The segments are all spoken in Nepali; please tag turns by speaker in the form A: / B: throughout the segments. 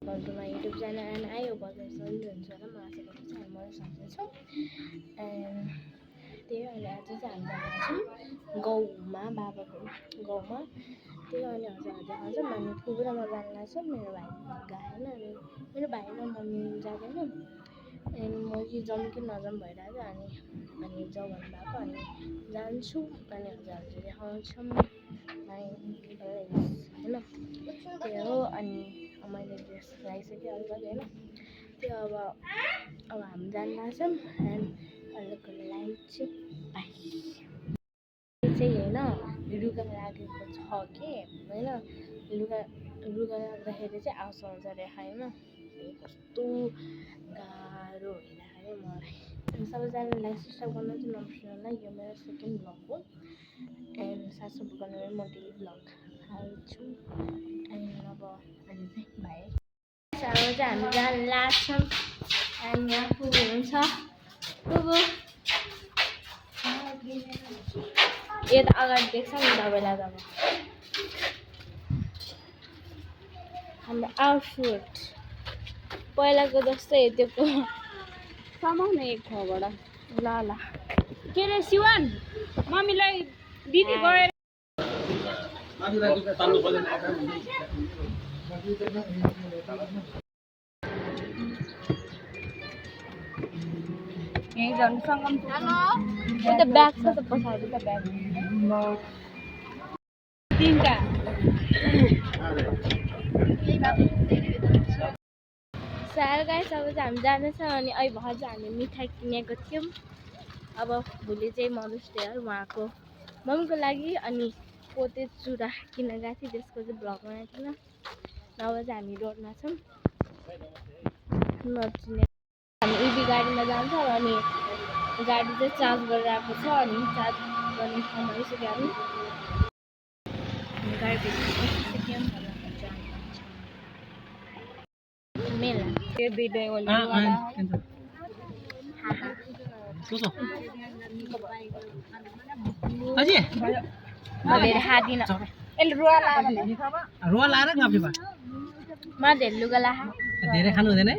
A: हजुरमा युट्युब च्यानल आयो बजार चलिरहन्छ होला म आशा गर्छु हामी सक्दैछौँ एन्ड त्यही अहिले आज चाहिँ हामी जान्छौँ गाउँमा बाबाको गाउँमा त्यही अहिले हजुर देखाउँछौँ अनि प्रोग्राममा जानु लाग्छौँ मेरो भाइ गएन अनि मेरो भाइ र मम्मी जाँदैन अनि म कि जाउँ कि नजाउँ भइरहेको अनि जाउँ भन्नुभएको अनि जान्छु अनि हजुरहरूले देखाउँछौँ होइन त्यही हो अनि मैले ड्रेस लगाइसकेँ अलिकति होइन त्यो अब हामी जानु लाग्छौँ एन्ड अहिलेको लागि चाहिँ बाई चाहिँ होइन लुगा लागेको छ कि होइन लुगा लाग्दाखेरि चाहिँ आउँछ अरे होइन कस्तो गाह्रो भइरहेको मलाई सबैजनालाई सब्सक्राइब गर्न चाहिँ नबिर्सनु होला यो मेरो सेकेन्ड भ्लग हो एन्ड साथसाथ गर्न म डेली भ्लग हाल्छु एन्ड अब अहिले चाहिँ भाइ अब चाहिँ हामी जानु लाग्छौँ एन्ड यहाँ पुगु हुन्छ पुगु यता अगाडि देख्छ नि तपाईँलाई अब हाम्रो आउटफिट पहिलाको जस्तै त्यो समाउन एक ठाउँबाट ल ल के रे सिवान मम्मीलाई दिदी गएर यही झन् सङ्गम त ब्याग छ त पछाडि त ब्याग तिनवटा साल गाइस अब चाहिँ हामी जाँदैछ अनि अहिले भर्खर चाहिँ हामी मिठाई किनेको थियौँ अब भोलि चाहिँ मदर्स डे हो उहाँको मम्मीको लागि अनि पोते चुरा किन्न गएको थिएँ त्यसको चाहिँ भ्लग बनाएको थिएन नभए चाहिँ हामी रोडमा छौँ नचिने हामी इभी गाडीमा जान्छौँ अनि गाडी चाहिँ चार्ज गरेर आएको छ अनि चार्ज गर्ने ठाउँमा आइसक्यो हामी गाडी भेटिसक्यौँ मेला त्यो भिडियो लुगा ला धेरै खानु हुँदैन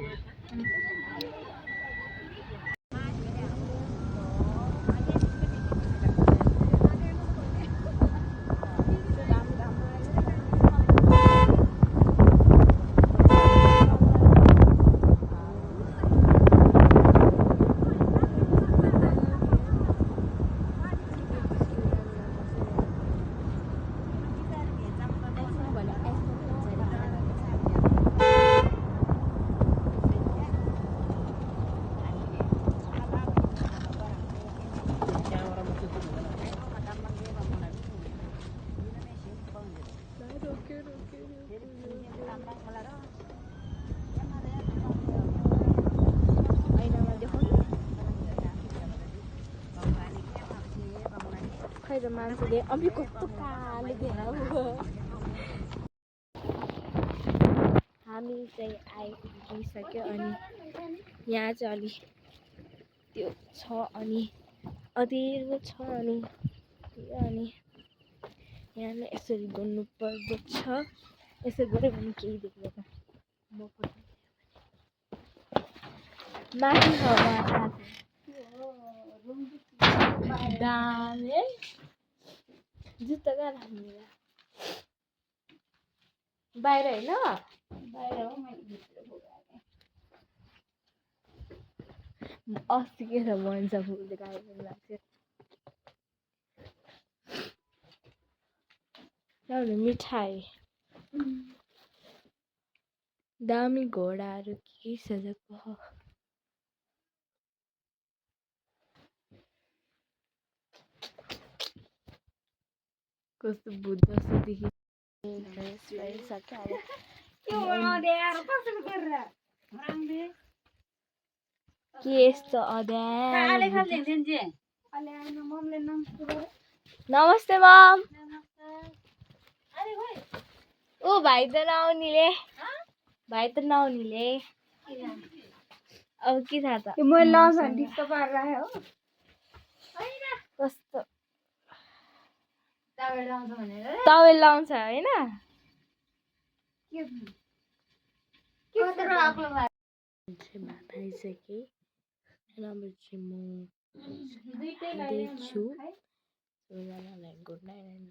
A: खै त मान्छेले अभि कस्तो कालो देखाएको हामी चाहिँ आइपुगिसक्यो अनि यहाँ चाहिँ अलि त्यो छ अनि अँध्यारो छ अनि यहाँलाई यसरी गर्नुपर्दछ यसरी गऱ्यो भने केही देख्दैन म माथि छ दामी जुत्ता कहाँ राख्नु बाहिर होइन बाहिर हो मैले अस्ति के छ भन्छ फुल गाडी लाग्छ मिठाई दामी घोडाहरू के सजाएको कस्तो बुद्ध जस्तो देखि के यस्तो नमस्ते मम ओ भाइ त नआउनेले अब के थाहा त मैले लाउँछ भने डिस्को पारेर राखेँ हो कस्तो तावेल लाउँछ होइन भात आइसकेँ र अब चाहिँ म खाँदैछु सबैजनालाई गुड नाइट एन्ड